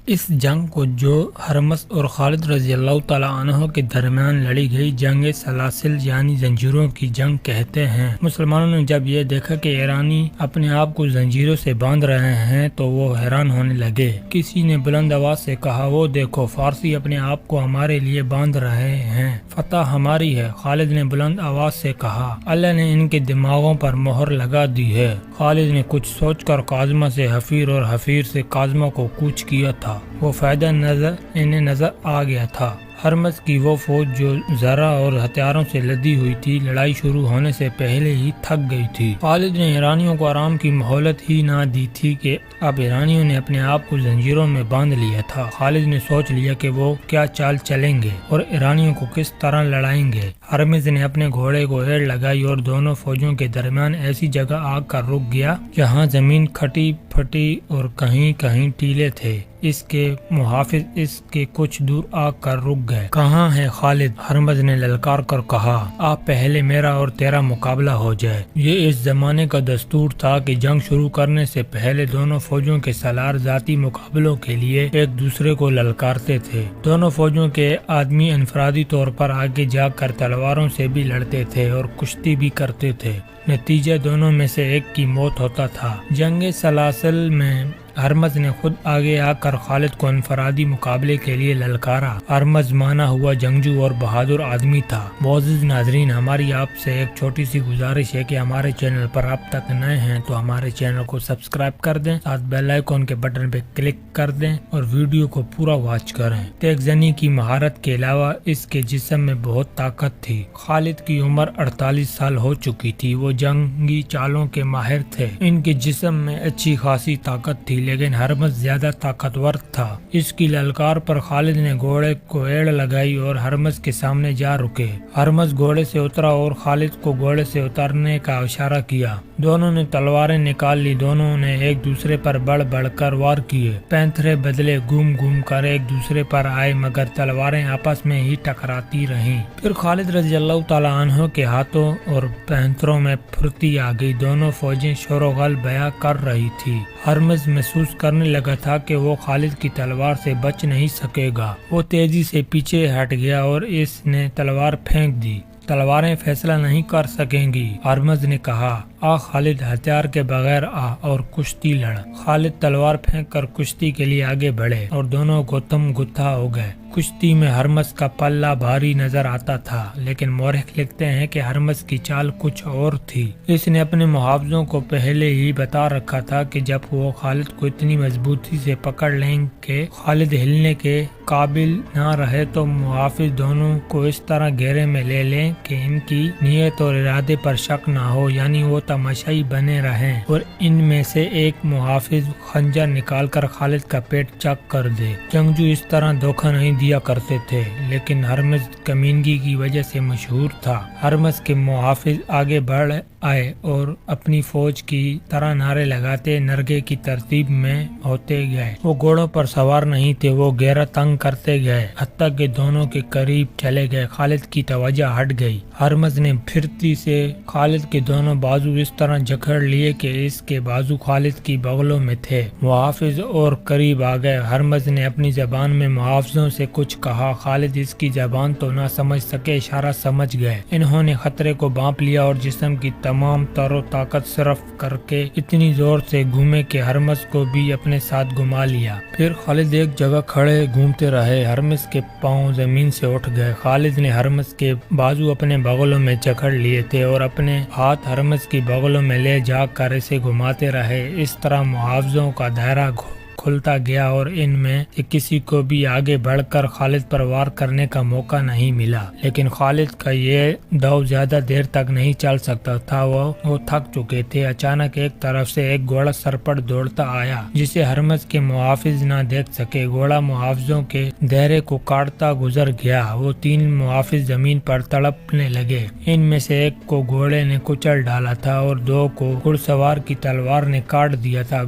اس جنگ کو جو ہرمز اور خالد رضی اللہ تعالیٰ عنہ کے درمیان لڑی گئی جنگ سلاسل یعنی زنجیروں کی جنگ کہتے ہیں۔ مسلمانوں نے جب یہ دیکھا کہ ایرانی اپنے آپ کو زنجیروں سے باندھ رہے ہیں تو وہ حیران ہونے لگے۔ کسی نے بلند آواز سے کہا، وہ دیکھو فارسی اپنے آپ کو ہمارے لیے باندھ رہے ہیں، فتح ہماری ہے۔ خالد نے بلند آواز سے کہا، اللہ نے ان کے دماغوں پر مہر لگا دی ہے۔ خالد نے کچھ سوچ کر قازمہ سے حفیر اور حفیر سے قازمہ کو کوچ کیا تھا۔ وہ فائدہ انہیں نظر آ گیا تھا۔ ہرمز کی وہ فوج جو زرہ اور ہتھیاروں سے لدی ہوئی تھی، لڑائی شروع ہونے سے پہلے ہی تھک گئی تھی۔ خالد نے ایرانیوں کو آرام کی مہلت ہی نہ دی تھی کہ اب ایرانیوں نے اپنے آپ کو زنجیروں میں باندھ لیا تھا۔ خالد نے سوچ لیا کہ وہ کیا چال چلیں گے اور ایرانیوں کو کس طرح لڑائیں گے۔ ہرمز نے اپنے گھوڑے کو ایڑ لگائی اور دونوں فوجوں کے درمیان ایسی جگہ آ کر رک گیا جہاں زمین کھٹی پھٹی اور کہیں کہیں ٹیلے تھے۔ اس کے محافظ اس کے کچھ دور آ کر رک گئے۔ کہاں ہے خالد؟ ہرمز نے للکار کر کہا، آپ پہلے میرا اور تیرا مقابلہ ہو جائے۔ یہ اس زمانے کا دستور تھا کہ جنگ شروع کرنے سے پہلے دونوں فوجوں کے سالار ذاتی مقابلوں کے لیے ایک دوسرے کو للکارتے تھے۔ دونوں فوجوں کے آدمی انفرادی طور پر آگے جا کر تلواروں سے بھی لڑتے تھے اور کشتی بھی کرتے تھے۔ نتیجہ دونوں میں سے ایک کی موت ہوتا تھا۔ جنگ سلاسل میں ہرمز نے خود آگے آ کر خالد کو انفرادی مقابلے کے لیے للکارا۔ ہرمز مانا ہوا جنگجو اور بہادر آدمی تھا۔ معزز ناظرین، ہماری آپ سے ایک چھوٹی سی گزارش ہے کہ ہمارے چینل پر اب تک نئے ہیں تو ہمارے چینل کو سبسکرائب کر دیں، ساتھ بیل آئیکن کے بٹن پہ کلک کر دیں اور ویڈیو کو پورا واچ کریں۔ تیغ زنی کی مہارت کے علاوہ اس کے جسم میں بہت طاقت تھی۔ خالد کی عمر 48 سال ہو چکی تھی۔ وہ جنگی چالوں کے ماہر تھے۔ ان کے جسم میں اچھی خاصی طاقت تھی، لیکن ہرمز زیادہ طاقتور تھا۔ اس کی للکار پر خالد نے گھوڑے کو ایڑ لگائی اور ہرمز کے سامنے جا رکے۔ ہرمز گھوڑے سے اترا اور خالد کو گھوڑے سے اترنے کا اشارہ کیا۔ دونوں نے تلواریں نکال لی۔ دونوں نے ایک دوسرے پر بڑھ بڑھ کر وار کیے۔ پینتھرے بدلے گھوم گھوم کر ایک دوسرے پر آئے، مگر تلواریں آپس میں ہی ٹکراتی رہیں۔ پھر خالد رضی اللہ تعالیٰ عنہ کے ہاتھوں اور پینتھروں میں پھرتی آ گئی۔ دونوں فوجیں شور و غل بیاں کر رہی تھی۔ ہرمز محسوس کرنے لگا تھا کہ وہ خالد کی تلوار سے بچ نہیں سکے گا۔ وہ تیزی سے پیچھے ہٹ گیا اور اس نے تلوار پھینک دی۔ تلواریں فیصلہ نہیں کر سکیں گی، ہرمز نے کہا۔ آ خالد، ہتھیار کے بغیر آ اور کشتی لڑ۔ خالد تلوار پھینک کر کشتی کے لیے آگے بڑھے اور دونوں گتم گتھا ہو گئے۔ کشتی میں ہرمز کا پلہ بھاری نظر آتا تھا، لیکن مورخ لکھتے ہیں کہ ہرمز کی چال کچھ اور تھی۔ اس نے اپنے محافظوں کو پہلے ہی بتا رکھا تھا کہ جب وہ خالد کو اتنی مضبوطی سے پکڑ لیں کہ خالد ہلنے کے قابل نہ رہے تو محافظ دونوں کو اس طرح گھیرے میں لے لیں کہ ان کی نیت اور ارادے پر شک نہ ہو، یعنی وہ تماشائی بنے رہیں اور ان میں سے ایک محافظ خنجر نکال کر خالد کا پیٹ چک کر دے۔ جنگجو اس طرح دھوکہ نہیں دیا کرتے تھے، لیکن ہرمز کمینگی کی وجہ سے مشہور تھا۔ ہرمز کے محافظ آگے بڑھ آئے اور اپنی فوج کی طرح نعرے لگاتے نرگے کی ترتیب میں ہوتے گئے۔ وہ گھوڑوں پر سوار نہیں تھے، وہ گھیرا تنگ کرتے گئے، حتیٰ کہ دونوں کے قریب چلے گئے۔ خالد کی توجہ ہٹ گئی۔ ہرمز نے پھرتی سے خالد کے دونوں بازو اس طرح جکڑ لیے کہ اس کے بازو خالد کی بغلوں میں تھے۔ محافظ اور قریب آ گئے۔ ہرمز نے اپنی زبان میں محافظوں سے کچھ کہا۔ خالد اس کی زبان تو نہ سمجھ سکے، اشارہ سمجھ گئے۔ انہوں نے خطرے کو بھانپ لیا اور جسم کی تمام تر و طاقت صرف کر کے اتنی زور سے گھومے کہ ہرمز کو بھی اپنے ساتھ گھما لیا۔ پھر خالد ایک جگہ کھڑے گھومتے رہے۔ ہرمز کے پاؤں زمین سے اٹھ گئے۔ خالد نے ہرمز کے بازو اپنے بغلوں میں جکڑ لیے تھے اور اپنے ہاتھ ہرمز کی بغلوں میں لے جا کر اسے گھماتے رہے۔ اس طرح محافظوں کا دائرہ کھلتا گیا اور ان میں سے کسی کو بھی آگے بڑھ کر خالد پر وار کرنے کا موقع نہیں ملا۔ لیکن خالد کا یہ دو زیادہ دیر تک نہیں چل سکتا تھا، وہ تھک چکے تھے۔ اچانک ایک طرف سے ایک گھوڑا سرپٹ دوڑتا آیا جسے ہرمز کے محافظ نہ دیکھ سکے۔ گھوڑا محافظوں کے دائرے کو کاٹتا گزر گیا۔ وہ تین محافظ زمین پر تڑپنے لگے۔ ان میں سے ایک کو گھوڑے نے کچل ڈالا تھا اور دو کو گھڑ سوار کی تلوار نے کاٹ دیا تھا۔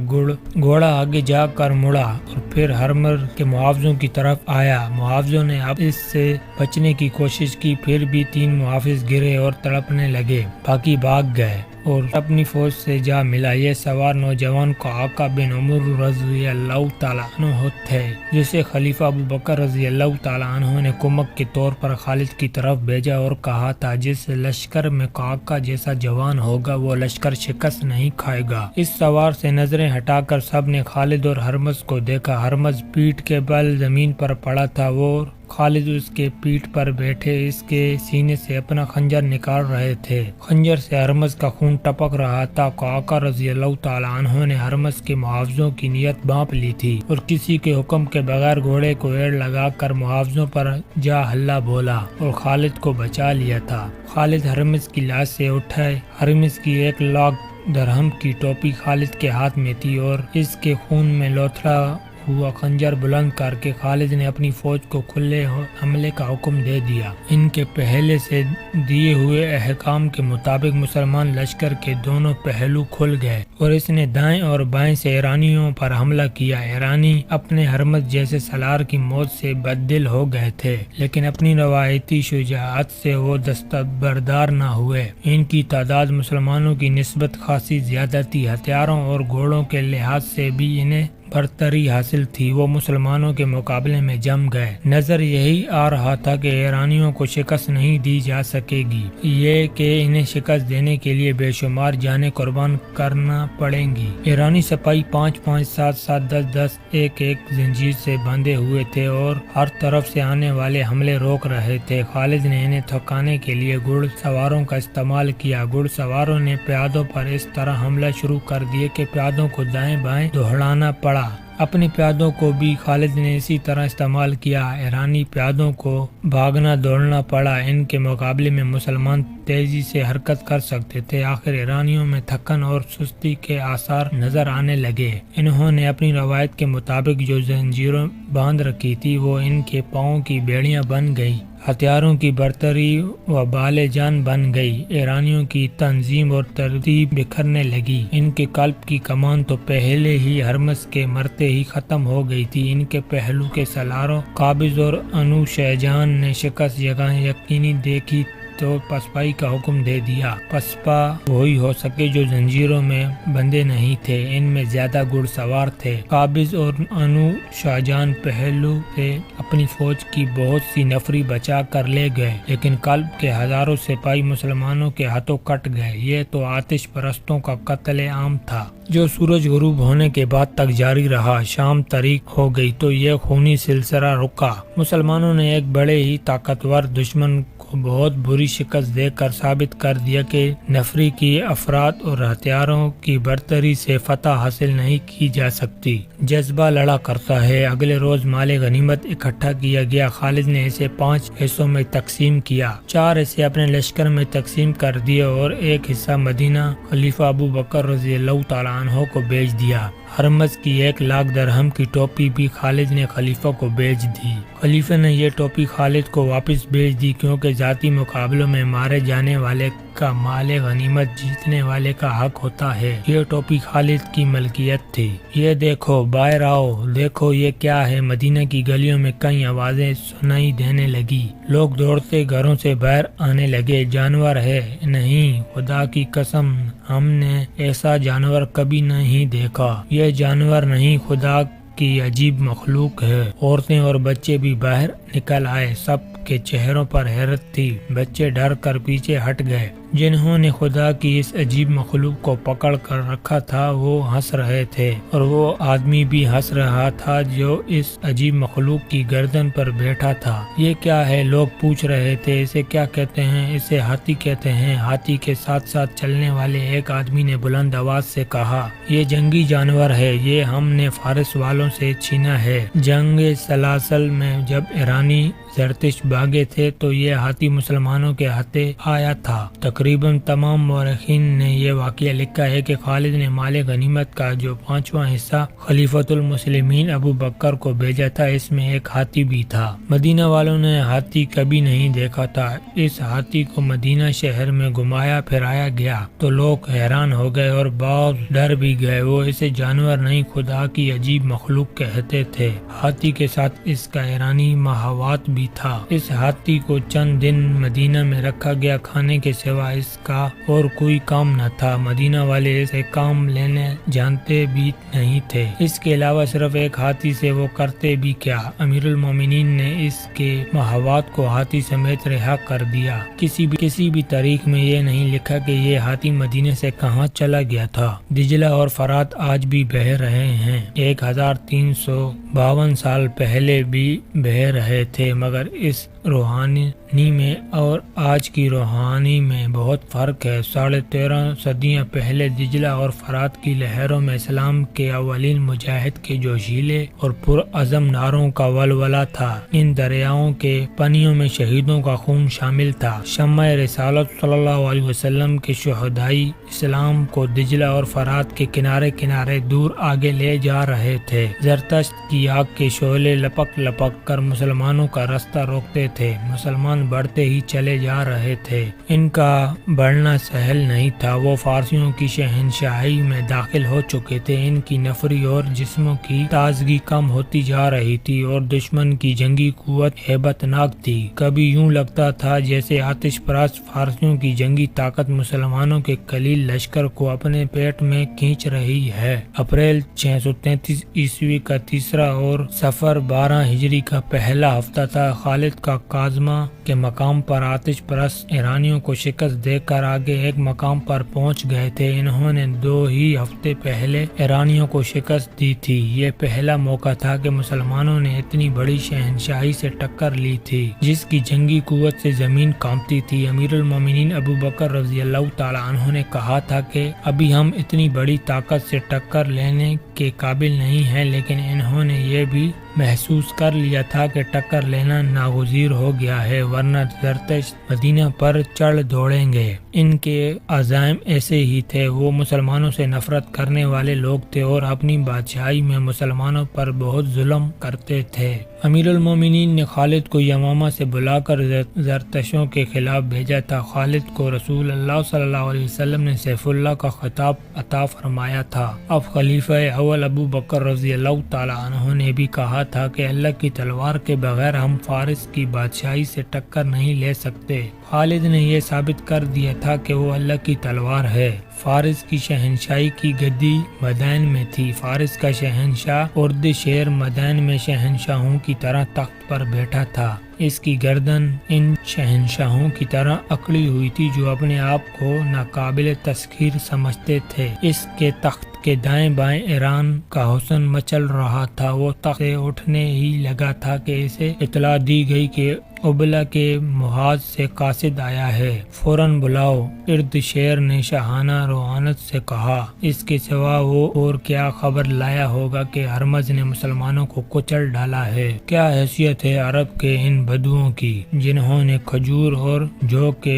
گھوڑا آگے جا کر مڑا اور پھر ہرمز کے محافظوں کی طرف آیا۔ محافظوں نے اب اس سے بچنے کی کوشش کی، پھر بھی تین محافظ گرے اور تڑپنے لگے، باقی بھاگ گئے اور اپنی فوج سے جا ملا۔ یہ سوار نوجوان کو آقا بن عمر رضی اللہ تعالیٰ عنہ تھے، جسے خلیفہ ابو بکر رضی اللہ تعالیٰ عنہ نے کمک کے طور پر خالد کی طرف بھیجا اور کہا تھا جس لشکر میں آقا جیسا جوان ہوگا وہ لشکر شکست نہیں کھائے گا۔ اس سوار سے نظریں ہٹا کر سب نے خالد اور ہرمز کو دیکھا۔ ہرمز پیٹھ کے بل زمین پر پڑا تھا، وہ خالد اس کے پیٹھ پر بیٹھے اس کے سینے سے اپنا خنجر نکال رہے تھے۔ خنجر سے ہرمز کا خون ٹپک رہا تھا۔ آقا رضی اللہ تعالیٰ عنہ نے ہرمز کے محافظوں کی نیت بانپ لی تھی اور کسی کے حکم کے بغیر گھوڑے کو ایڑ لگا کر محافظوں پر جا حلہ بولا اور خالد کو بچا لیا تھا۔ خالد ہرمز کی لاش سے اٹھے۔ ہرمز کی 1,00,000 درہم کی ٹوپی خالد کے ہاتھ میں تھی اور اس کے خون میں لوتھڑا ہوا خنجر بلند کر کے خالد نے اپنی فوج کو کھلے حملے کا حکم دے دیا۔ ان کے پہلے سے دیے ہوئے احکام کے مطابق مسلمان لشکر کے دونوں پہلو کھل گئے اور اس نے دائیں اور بائیں سے ایرانیوں پر حملہ کیا۔ ایرانی اپنے ہرمز جیسے سالار کی موت سے بددل ہو گئے تھے، لیکن اپنی روایتی شجاعت سے وہ دستبردار نہ ہوئے۔ ان کی تعداد مسلمانوں کی نسبت خاصی زیادہ تھی، ہتھیاروں اور گھوڑوں کے لحاظ سے بھی انہیں برتری حاصل تھی۔ وہ مسلمانوں کے مقابلے میں جم گئے۔ نظر یہی آ رہا تھا کہ ایرانیوں کو شکست نہیں دی جا سکے گی، یہ کہ انہیں شکست دینے کے لیے بے شمار جانیں قربان کرنا پڑیں گی۔ ایرانی سپاہی 5-5، 7-7، 10-10 ایک زنجیر سے بندھے ہوئے تھے اور ہر طرف سے آنے والے حملے روک رہے تھے۔ خالد نے انہیں تھکانے کے لیے گھڑ سواروں کا استعمال کیا۔ گھڑ سواروں نے پیادوں پر اس طرح حملہ شروع کر دیے کہ پیادوں کو دائیں بائیں دوڑانا پڑا۔ اپنے پیادوں کو بھی خالد نے اسی طرح استعمال کیا۔ ایرانی پیادوں کو بھاگنا دوڑنا پڑا۔ ان کے مقابلے میں مسلمان تیزی سے حرکت کر سکتے تھے۔ آخر ایرانیوں میں تھکن اور سستی کے آثار نظر آنے لگے۔ انہوں نے اپنی روایت کے مطابق جو زنجیریں باندھ رکھی تھی وہ ان کے پاؤں کی بیڑیاں بن گئی۔ ہتھیاروں کی برتری و بال جان بن گئی۔ ایرانیوں کی تنظیم اور ترتیب بکھرنے لگی۔ ان کے قلب کی کمان تو پہلے ہی ہرمز کے مرتے ہی ختم ہو گئی تھی۔ ان کے پہلو کے سالاروں قابض اور انو شہجان نے شکست یقینی دیکھی تو پسپائی کا حکم دے دیا۔ پسپا وہی ہو سکے جو زنجیروں میں بندھے نہیں تھے۔ ان میں زیادہ گھڑ سوار تھے۔ قابض اور انو شاہجان پہلو سے اپنی فوج کی بہت سی نفری بچا کر لے گئے، لیکن قلب کے ہزاروں سپاہی مسلمانوں کے ہاتھوں کٹ گئے۔ یہ تو آتش پرستوں کا قتل عام تھا جو سورج غروب ہونے کے بعد تک جاری رہا۔ شام طریق ہو گئی تو یہ خونی سلسلہ رکا۔ مسلمانوں نے ایک بڑے ہی طاقتور دشمن کو بہت بری شکست دے کر ثابت کر دیا کہ نفری کی افراد اور ہتھیاروں کی برتری سے فتح حاصل نہیں کی جا سکتی۔ جذبہ لڑا کرتا ہے۔ اگلے روز مال غنیمت اکٹھا کیا گیا۔ خالد نے اسے 5 حصوں میں تقسیم کیا۔ 4 حصے اپنے لشکر میں تقسیم کر دیے اور ایک حصہ مدینہ خلیفہ ابو بکر رضی اللہ تعالیٰ عنہ کو بھیج دیا۔ ہرمز کی 1,00,000 درہم کی ٹوپی بھی خالد نے خلیفہ کو بھیج دی۔ خلیفہ نے یہ ٹوپی خالد کو واپس بھیج دی کیونکہ ذاتی مقابلوں میں مارے جانے والے کا مال غنیمت جیتنے والے کا حق ہوتا ہے۔ یہ ٹوپی خالد کی ملکیت تھی۔ یہ دیکھو باہر آؤ، دیکھو یہ کیا ہے۔ مدینہ کی گلیوں میں کئی آوازیں سنائی دینے لگی۔ لوگ دوڑتے گھروں سے باہر آنے لگے۔ جانور ہے؟ نہیں، خدا کی قسم ہم نے ایسا جانور کبھی نہیں دیکھا۔ یہ جانور نہیں، خدا کی عجیب مخلوق ہے۔ عورتیں اور بچے بھی باہر نکل آئے۔ سب کے چہروں پر حیرت تھی۔ بچے ڈر کر پیچھے ہٹ گئے۔ جنہوں نے خدا کی اس عجیب مخلوق کو پکڑ کر رکھا تھا وہ ہنس رہے تھے اور وہ آدمی بھی ہنس رہا تھا جو اس عجیب مخلوق کی گردن پر بیٹھا تھا۔ یہ کیا ہے؟ لوگ پوچھ رہے تھے۔ اسے کیا کہتے ہیں؟ اسے ہاتھی کہتے ہیں۔ ہاتھی کے ساتھ ساتھ چلنے والے ایک آدمی نے بلند آواز سے کہا، یہ جنگی جانور ہے، یہ ہم نے فارس والوں سے چھینا ہے۔ جنگ سلاسل میں جب ایرانی زرتش بھاگے تھے تو یہ ہاتھی مسلمانوں کے ہاتھے آیا تھا۔ تقریباً تمام مورخین نے یہ واقعہ لکھا ہے کہ خالد نے مال غنیمت کا جو 5واں حصہ خلیفۃ المسلمین ابو بکر کو بھیجا تھا اس میں ایک ہاتھی بھی تھا۔ مدینہ والوں نے ہاتھی کبھی نہیں دیکھا تھا۔ اس ہاتھی کو مدینہ شہر میں گھمایا پھرایا گیا تو لوگ حیران ہو گئے اور بعض ڈر بھی گئے۔ وہ اسے جانور نہیں خدا کی عجیب مخلوق کہتے تھے۔ ہاتھی کے ساتھ اس کا ایرانی محاوات بھی تھا۔ اس ہاتھی کو چند دن مدینہ میں رکھا گیا، کھانے کے سوا علاوہ اس کا اور کوئی کام نہ تھا۔ مدینہ والے اسے کام لینے جانتے بھی نہیں تھے، اس کے علاوہ صرف ایک ہاتھی سے وہ کرتے بھی کیا۔ امیر المومنین نے اس کے محوات کو ہاتھی سمیت رہا کر دیا۔ کسی بھی تاریخ میں یہ نہیں لکھا کہ یہ ہاتھی مدینے سے کہاں چلا گیا تھا۔ دجلہ اور فرات آج بھی بہہ رہے ہیں، 1352 سال پہلے بھی بہہ رہے تھے، مگر اس روحانی میں اور آج کی روحانی میں بہت فرق ہے۔ 13.5 صدیاں پہلے دجلہ اور فرات کی لہروں میں اسلام کے اولین مجاہد کے جوشیلے اور پرعزم نعروں کا ولولہ تھا۔ ان دریاؤں کے پنیوں میں شہیدوں کا خون شامل تھا۔ شمع رسالت صلی اللہ علیہ وسلم کے شہدائے اسلام کو دجلہ اور فرات کے کنارے کنارے دور آگے لے جا رہے تھے۔ زرتشت کی آگ کے شعلے لپک لپک کر مسلمانوں کا راستہ روکتے تھے۔ مسلمان بڑھتے ہی چلے جا رہے تھے، ان کا بڑھنا سہل نہیں تھا۔ وہ فارسیوں کی شہنشاہی میں داخل ہو چکے تھے، ان کی نفری اور جسموں کی تازگی کم ہوتی جا رہی تھی اور دشمن کی جنگی قوت ہیبت ناک تھی۔ کبھی یوں لگتا تھا جیسے آتش پرست فارسیوں کی جنگی طاقت مسلمانوں کے قلیل لشکر کو اپنے پیٹ میں کھینچ رہی ہے۔ اپریل 633 عیسوی کا تیسرا اور صفر 12 ہجری کا پہلا ہفتہ تھا۔ خالد کا کاظمہ کے مقام پر آتش پرست ایرانیوں کو شکست دے کر آگے ایک مقام پر پہنچ گئے تھے۔ انہوں نے 2 ہی ہفتے پہلے ایرانیوں کو شکست دی تھی۔ یہ پہلا موقع تھا کہ مسلمانوں نے اتنی بڑی شہنشاہی سے ٹکر لی تھی جس کی جنگی قوت سے زمین کانپتی تھی۔ امیر المومنین ابو بکر رضی اللہ تعالی عنہ نے کہا تھا کہ ابھی ہم اتنی بڑی طاقت سے ٹکر لینے کے قابل نہیں ہیں، لیکن انہوں نے یہ بھی محسوس کر لیا تھا کہ ٹکر لینا ناگزیر ہو گیا ہے، ورنہ زرتشت مدینہ پر چڑھ دوڑیں گے۔ ان کے عزائم ایسے ہی تھے۔ وہ مسلمانوں سے نفرت کرنے والے لوگ تھے اور اپنی بادشاہی میں مسلمانوں پر بہت ظلم کرتے تھے۔ امیر المومنین نے خالد کو یمامہ سے بلا کر زرتشتوں کے خلاف بھیجا تھا۔ خالد کو رسول اللہ صلی اللہ علیہ وسلم نے سیف اللہ کا خطاب عطا فرمایا تھا۔ اب خلیفہ اول ابو بکر رضی اللہ تعالی عنہ نے بھی کہا تھا کہ اللہ کی تلوار کے بغیر ہم فارس کی بادشاہی سے ٹکر نہیں لے سکتے۔ خالد نے یہ ثابت کر دیا تھا کہ وہ اللہ کی تلوار ہے۔ فارس کی شہنشاہی کی گدی مدائن میں تھی۔ فارس کا شہنشاہ ارد شیر مدائن میں شہنشاہوں کی طرح تخت پر بیٹھا تھا۔ اس کی گردن ان شہنشاہوں کی طرح اکڑی ہوئی تھی جو اپنے آپ کو ناقابل تسخیر سمجھتے تھے۔ اس کے تخت کے دائیں بائیں ایران کا حسن مچل رہا تھا۔ وہ تخت سے اٹھنے ہی لگا تھا کہ اسے اطلاع دی گئی کہ ابلا کے محاذ سے قاصد آیا ہے، فوراً بلاؤ۔ ارد شیر نے شاہانہ روحانت سے کہا، اس کے سوا وہ اور کیا خبر لایا ہوگا کہ ہرمز نے مسلمانوں کو کچل ڈالا ہے؟ کیا حیثیت ہے عرب کے ان بدوؤں کی جنہوں نے کھجور اور جو کے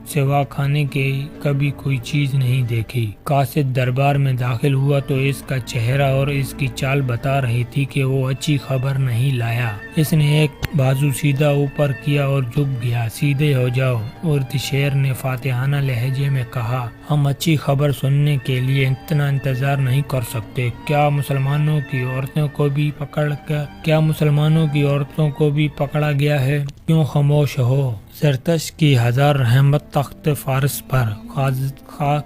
سوا کھانے کے کبھی کوئی چیز نہیں دیکھی؟ قاصد دربار میں داخل ہوا تو اس کا چہرہ اور اس کی چال بتا رہی تھی کہ وہ اچھی خبر نہیں لایا۔ اس نے ایک بازو سیدھا اوپر کیا اور جھک گیا۔ سیدھے ہو جاؤ، ارد شیر نے فاتحانہ لہجے میں کہا، ہم اچھی خبر سننے کے لیے اتنا انتظار نہیں کر سکتے۔ کیا مسلمانوں کی عورتوں کو بھی پکڑا گیا ہے؟ کیوں خاموش ہو؟ زرتشت کی ہزار رحمت تخت فارس پر۔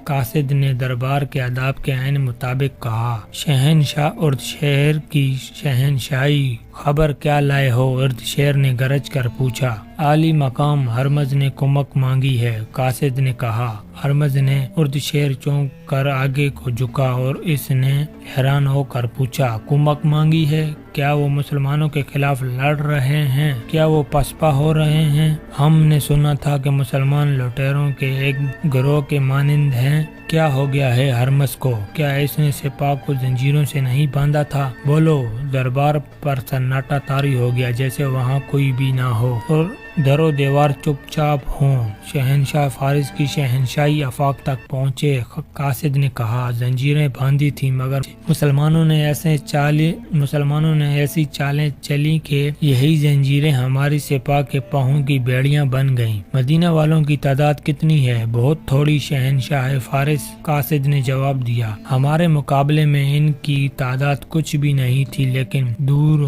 قاصد نے دربار کے آداب کے عین مطابق کہا، شہنشاہ ارد شیر کی شہنشاہی، خبر کیا لائے ہو؟ ارد شیر نے گرج کر پوچھا۔ عالی مقام ہرمز نے کمک مانگی ہے، قاصد نے کہا۔ ہرمز نے ارد شیر چونک کر آگے کو جھکا اور اس نے حیران ہو کر پوچھا، کمک مانگی ہے؟ کیا وہ مسلمانوں کے خلاف لڑ رہے ہیں؟ کیا وہ پسپا ہو رہے ہیں؟ ہم نے سنا تھا کہ مسلمان لٹیروں کے ایک گروہ کے مانند ہیں۔ کیا ہو گیا ہے ہرمز کو؟ کیا اس نے سپاہ کو زنجیروں سے نہیں باندھا تھا؟ بولو۔ دربار پر سناٹا طاری ہو گیا، جیسے وہاں کوئی بھی نہ ہو اور در و دیوار چپ چاپ ہوں۔ شہنشاہ فارس کی شہنشاہی آفاق تک پہنچے۔ قاصد نے کہا، زنجیریں باندھی تھیں مگر مسلمانوں نے ایسی چالیں چلی کہ یہی زنجیریں ہماری سپاہ کے پاؤں کی بیڑیاں بن گئیں۔ مدینہ والوں کی تعداد کتنی ہے؟ بہت تھوڑی، شہنشاہ فارس، قاصد نے جواب دیا۔ ہمارے مقابلے میں ان کی تعداد کچھ بھی نہیں تھی، لیکن دور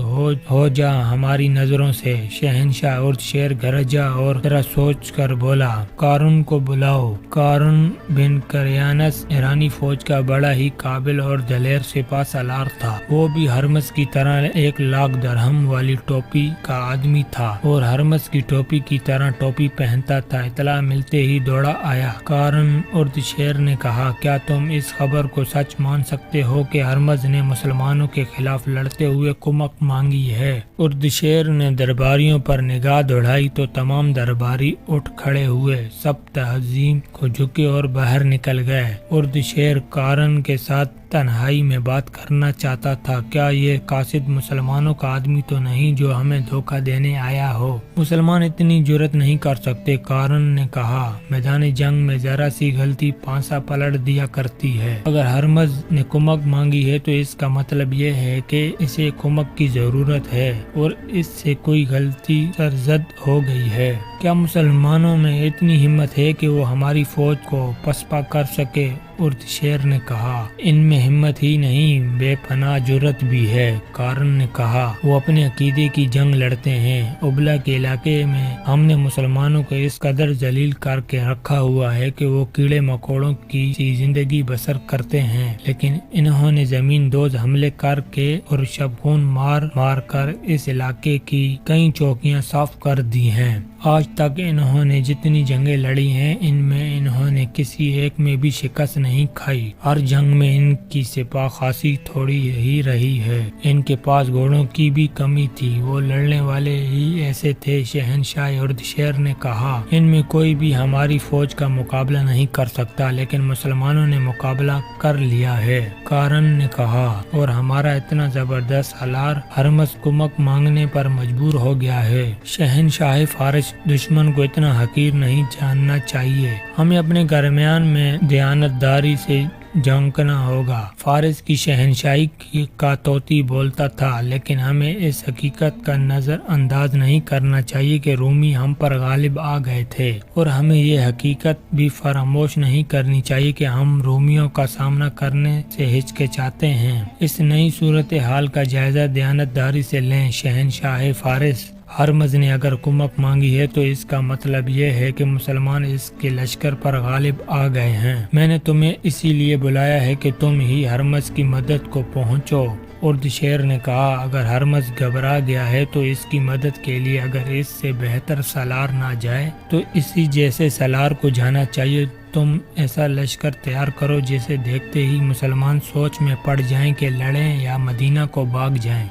ہو جا ہماری نظروں سے۔ شہنشاہ ارد شیر گرجا اور ذرا سوچ کر بولا، قارن کو بلاؤ۔ قارن بن کریانس ایرانی فوج کا بڑا ہی قابل اور دلیر سپاہ سالار تھا۔ وہ بھی ہرمس کی طرح 1,00,000 درہم والی ٹوپی کا آدمی تھا اور ہرمس کی ٹوپی کی طرح ٹوپی پہنتا تھا۔ اطلاع ملتے ہی دوڑا آیا۔ قارن اردشیر نے کہا، کیا تم اس خبر کو سچ مان سکتے ہو کہ ہرمز نے مسلمانوں کے خلاف لڑتے ہوئے کمک مانگی ہے؟ اردشیر نے درباریوں پر نگاہ دوڑائی تو تمام درباری اٹھ کھڑے ہوئے، سب تعظیم کو جھکے اور باہر نکل گئے۔ اردشیر قارن کے ساتھ تنہائی میں بات کرنا چاہتا تھا۔ کیا یہ قاصد مسلمانوں کا آدمی تو نہیں جو ہمیں دھوکہ دینے آیا ہو؟ مسلمان اتنی جرأت نہیں کر سکتے، قارن نے کہا۔ میدان جنگ میں ذرا سی غلطی پانسا پلٹ دیا کرتی ہے۔ اگر ہرمز نے کمک مانگی ہے تو اس کا مطلب یہ ہے کہ اسے کمک کی ضرورت ہے اور اس سے کوئی غلطی سرزد ہو گئی ہے۔ کیا مسلمانوں میں اتنی ہمت ہے کہ وہ ہماری فوج کو پسپا کر سکے؟ اردشیر نے کہا۔ ان میں ہمت ہی نہیں، بے پناہ جرأت بھی ہے، قارن نے کہا۔ وہ اپنے عقیدے کی جنگ لڑتے ہیں۔ ابلا کے علاقے میں ہم نے مسلمانوں کو اس قدر ذلیل کر کے رکھا ہوا ہے کہ وہ کیڑے مکوڑوں کی سی زندگی بسر کرتے ہیں، لیکن انہوں نے زمین دوز حملے کر کے اور شبخون مار مار کر اس علاقے کی کئی چوکیاں صاف کر دی ہیں۔ آج تک انہوں نے جتنی جنگیں لڑی ہیں، ان میں انہوں نے کسی ایک میں بھی شکست نہیں کھائی۔ ہر جنگ میں ان کی سپاہ خاصی تھوڑی ہی رہی ہے۔ ان کے پاس گھوڑوں کی بھی کمی تھی، وہ لڑنے والے ہی ایسے تھے۔ شہنشاہ اردشیر نے کہا، ان میں کوئی بھی ہماری فوج کا مقابلہ نہیں کر سکتا، لیکن مسلمانوں نے مقابلہ کر لیا ہے، قارن نے کہا، اور ہمارا اتنا زبردست سالار ہرمز کمک مانگنے پر مجبور ہو گیا ہے۔ شہنشاہ فارس دشمن کو اتنا حقیر نہیں جاننا چاہیے۔ ہمیں اپنے درمیان میں دیانتداری سے جھانکنا ہوگا۔ فارس کی شہنشاہی کا طوطی بولتا تھا، لیکن ہمیں اس حقیقت کا نظر انداز نہیں کرنا چاہیے کہ رومی ہم پر غالب آ گئے تھے، اور ہمیں یہ حقیقت بھی فراموش نہیں کرنی چاہیے کہ ہم رومیوں کا سامنا کرنے سے ہچکچاتے ہیں۔ اس نئی صورتحال کا جائزہ دیانتداری سے لیں۔ شہنشاہ فارس ہرمز نے اگر کمک مانگی ہے تو اس کا مطلب یہ ہے کہ مسلمان اس کے لشکر پر غالب آ گئے ہیں۔ میں نے تمہیں اسی لیے بلایا ہے کہ تم ہی ہرمز کی مدد کو پہنچو۔ اردشیر نے کہا، اگر ہرمز گھبرا گیا ہے تو اس کی مدد کے لیے اگر اس سے بہتر سالار نہ جائے تو اسی جیسے سالار کو جانا چاہیے۔ تم ایسا لشکر تیار کرو جسے دیکھتے ہی مسلمان سوچ میں پڑ جائیں کہ لڑیں یا مدینہ کو بھاگ جائیں۔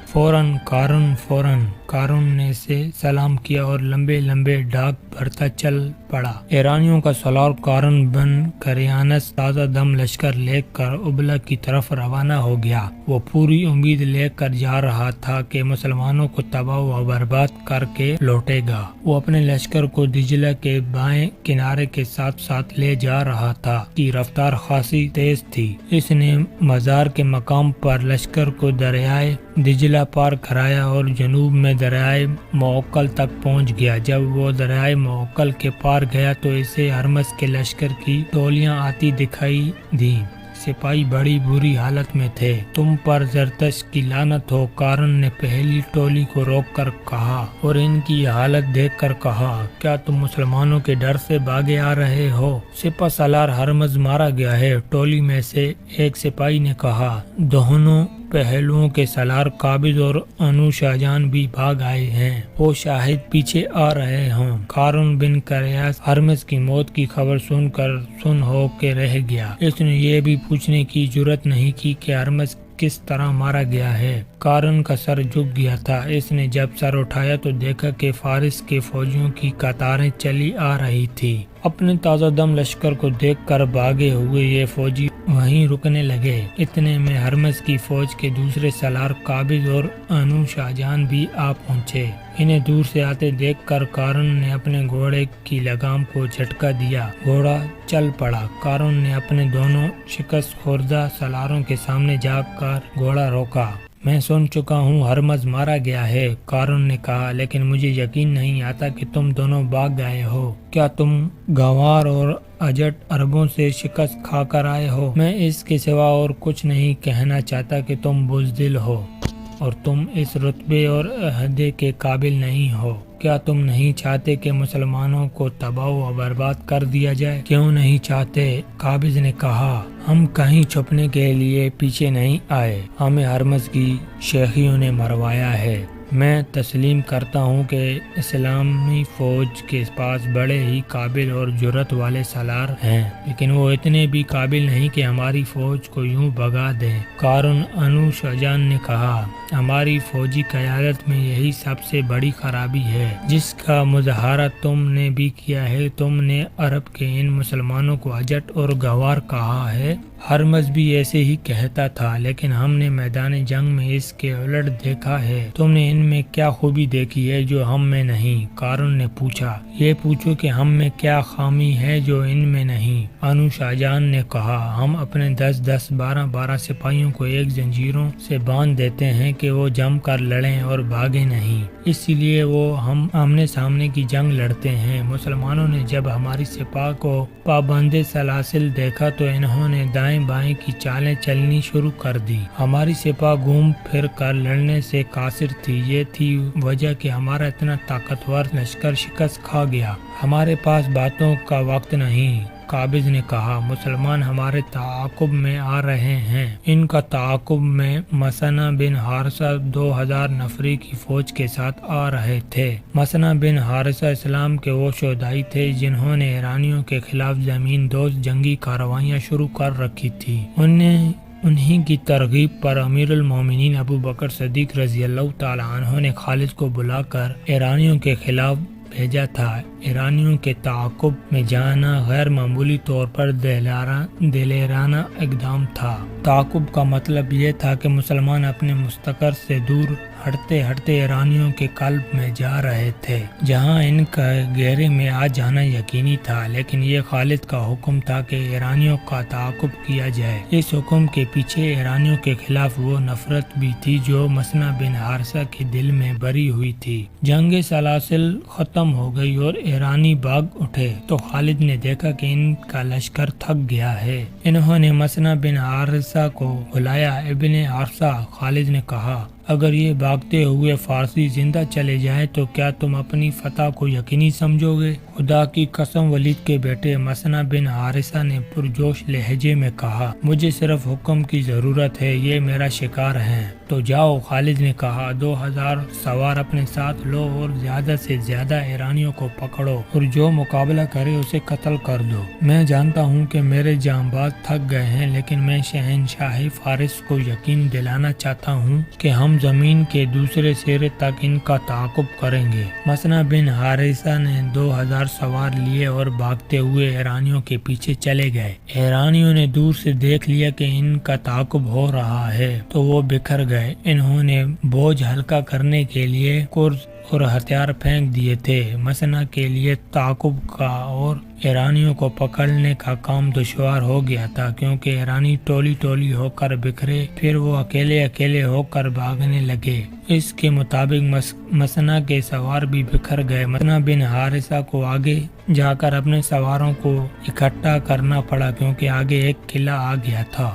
قارن نے اسے سلام کیا اور لمبے لمبے ڈاک بھرتا چل پڑا۔ ایرانیوں کا سالار قارن بن کریانس تازہ دم لشکر لے کر ابلا کی طرف روانہ ہو گیا۔ وہ پوری امید لے کر جا رہا تھا کہ مسلمانوں کو تباہ و برباد کر کے لوٹے گا۔ وہ اپنے لشکر کو دجلہ کے بائیں کنارے کے ساتھ ساتھ لے جا رہا تھا۔ کی رفتار خاصی تیز تھی۔ اس نے مزار کے مقام پر لشکر کو دریائے دجلہ پار کرایا اور جنوب میں دریائے موکل تک پہنچ گیا۔ جب وہ دریائے موکل کے پار گیا تو اسے ہرمز کے لشکر کی ٹولیاں آتی دکھائی دیں۔ سپاہی بڑی بری حالت میں تھے۔ تم پر زرتش کی لعنت ہو، قارن نے پہلی ٹولی کو روک کر کہا اور ان کی حالت دیکھ کر کہا، کیا تم مسلمانوں کے ڈر سے بھاگے آ رہے ہو؟ سپہ سالار ہرمز مارا گیا ہے، ٹولی میں سے ایک سپاہی نے کہا۔ دونوں پہلوؤں کے سالار قابض اور انو شاہجہان بھی بھاگ آئے ہیں، وہ شاہد پیچھے آ رہے ہوں۔ قارن بن کریاس ہرمز کی موت کی خبر سن کر سن ہو کے رہ گیا۔ اس نے یہ بھی پوچھنے کی جرأت نہیں کی کہ ہرمز کس طرح مارا گیا ہے۔ قارن کا سر جھک گیا تھا۔ اس نے جب سر اٹھایا تو دیکھا کہ فارس کے فوجیوں کی قطاریں چلی آ رہی تھی۔ اپنے تازہ دم لشکر کو دیکھ کر بھاگے ہوئے یہ فوجی وہیں رکنے لگے۔ اتنے میں ہرمز کی فوج کے دوسرے سالار قابض اور انو شاہجہان بھی آ پہنچے۔ انہیں دور سے آتے دیکھ کر قارن نے اپنے گھوڑے کی لگام کو جھٹکا دیا، گھوڑا چل پڑا۔ قارن نے اپنے دونوں شکست خوردہ سالاروں کے سامنے جا کر گھوڑا روکا۔ میں سن چکا ہوں ہرمز مارا گیا ہے، قارن نے کہا، لیکن مجھے یقین نہیں آتا کہ تم دونوں بھاگ گئے ہو۔ کیا تم گنوار اور اجٹ عربوں سے شکست کھا کر آئے ہو؟ میں اس کے سوا اور کچھ نہیں کہنا چاہتا کہ تم بزدل ہو اور تم اس رتبے اور عہدے کے قابل نہیں ہو۔ کیا تم نہیں چاہتے کہ مسلمانوں کو تباہ و برباد کر دیا جائے؟ کیوں نہیں چاہتے؟ قابض نے کہا، ہم کہیں چھپنے کے لیے پیچھے نہیں آئے، ہمیں ہرمز کی شیخیوں نے مروایا ہے۔ میں تسلیم کرتا ہوں کہ اسلامی فوج کے پاس بڑے ہی قابل اور جرأت والے سالار ہیں، لیکن وہ اتنے بھی قابل نہیں کہ ہماری فوج کو یوں بھگا دیں۔ قارن انوشاجان نے کہا، ہماری فوجی قیادت میں یہی سب سے بڑی خرابی ہے جس کا مظاہرہ تم نے بھی کیا ہے۔ تم نے عرب کے ان مسلمانوں کو اجٹ اور گوار کہا ہے، ہرمز بھی ایسے ہی کہتا تھا، لیکن ہم نے میدان جنگ میں اس کے الٹ دیکھا ہے۔ تم نے ان میں کیا خوبی دیکھی ہے جو ہم میں نہیں؟ قارن نے پوچھا، یہ پوچھو کہ ہم میں کیا خامی ہے جو ان میں نہیں؟ انوشاجان نے کہا، ہم اپنے 10 12 سپاہیوں کو ایک زنجیروں سے باندھ دیتے ہیں کہ وہ جم کر لڑیں اور بھاگے نہیں، اسی لیے وہ ہم آمنے سامنے کی جنگ لڑتے ہیں۔ مسلمانوں نے جب ہماری سپاہ کو پابندِ سلاسل دیکھا تو انہوں نے دائیں بائیں کی چالیں چلنی شروع کر دی۔ ہماری سپاہ گھوم پھر کر لڑنے سے قاصر تھی، یہ تھی وجہ کہ ہمارا اتنا طاقتور لشکر شکست کھا گیا۔ ہمارے پاس باتوں کا وقت نہیں۔ قابض نے کہا، مسلمان ہمارے تعاقب میں آ رہے ہیں۔ ان کا تعاقب میں مسنہ بن حارثہ 2000 نفری کی فوج کے ساتھ آ رہے تھے۔ مسنہ بن حارثہ اسلام کے وہ شہدائی تھے جنہوں نے ایرانیوں کے خلاف زمین دوز جنگی کارروائیاں شروع کر رکھی تھی۔ انہی کی ترغیب پر امیر المومنین ابو بکر صدیق رضی اللہ تعالی عنہ نے خالد کو بلا کر ایرانیوں کے خلاف بھیجا تھا۔ ایرانیوں کے تعاقب میں جانا غیر معمولی طور پر دلیرانہ اقدام تھا۔ تعاقب کا مطلب یہ تھا کہ مسلمان اپنے مستقر سے دور ہٹتے ہٹتے ایرانیوں کے قلب میں جا رہے تھے، جہاں ان کا گھیرے میں آ جانا یقینی تھا، لیکن یہ خالد کا حکم تھا کہ ایرانیوں کا تعاقب کیا جائے۔ اس حکم کے پیچھے ایرانیوں کے خلاف وہ نفرت بھی تھی جو مسنہ بن حارثہ کے دل میں بری ہوئی تھی۔ جنگ سلاسل ختم ہو گئی اور ایرانی بھاگ اٹھے تو خالد نے دیکھا کہ ان کا لشکر تھک گیا ہے۔ انہوں نے مسنہ بن حارثہ کو بلایا۔ ابن حارثہ، خالد نے کہا، اگر یہ بھاگتے ہوئے فارسی زندہ چلے جائیں تو کیا تم اپنی فتح کو یقینی سمجھو گے؟ خدا کی قسم، ولید کے بیٹے مسنہ بن حارثہ نے پرجوش لہجے میں کہا، مجھے صرف حکم کی ضرورت ہے، یہ میرا شکار ہے۔ تو جاؤ، خالد نے کہا، 2000 سوار اپنے ساتھ لو اور زیادہ سے زیادہ ایرانیوں کو پکڑو اور جو مقابلہ کرے اسے قتل کر دو۔ میں جانتا ہوں کہ میرے جانباز تھک گئے ہیں، لیکن میں شہنشاہ فارس کو یقین دلانا چاہتا ہوں کہ ہم زمین کے دوسرے سرے تک ان کا تعاقب کریں گے۔ مسنہ بن حارثہ نے 2000 سوار لیے اور بھاگتے ہوئے ایرانیوں کے پیچھے چلے گئے۔ ایرانیوں نے دور سے دیکھ لیا کہ ان کا تعاقب ہو رہا ہے تو وہ بکھر گئے۔ انہوں نے بوجھ ہلکا کرنے کے لیے کرز اور ہتھیار پھینک دیے تھے۔ مسنہ کے لیے تعاقب کا اور ایرانیوں کو پکڑنے کا کام دشوار ہو گیا تھا، کیونکہ ایرانی ٹولی ٹولی ہو کر بکھرے، پھر وہ اکیلے اکیلے ہو کر بھاگنے لگے۔ اس کے مطابق مسنہ کے سوار بھی بکھر گئے۔ مسنہ بن حارثہ کو آگے جا کر اپنے سواروں کو اکٹھا کرنا پڑا، کیونکہ آگے ایک قلعہ آ گیا تھا۔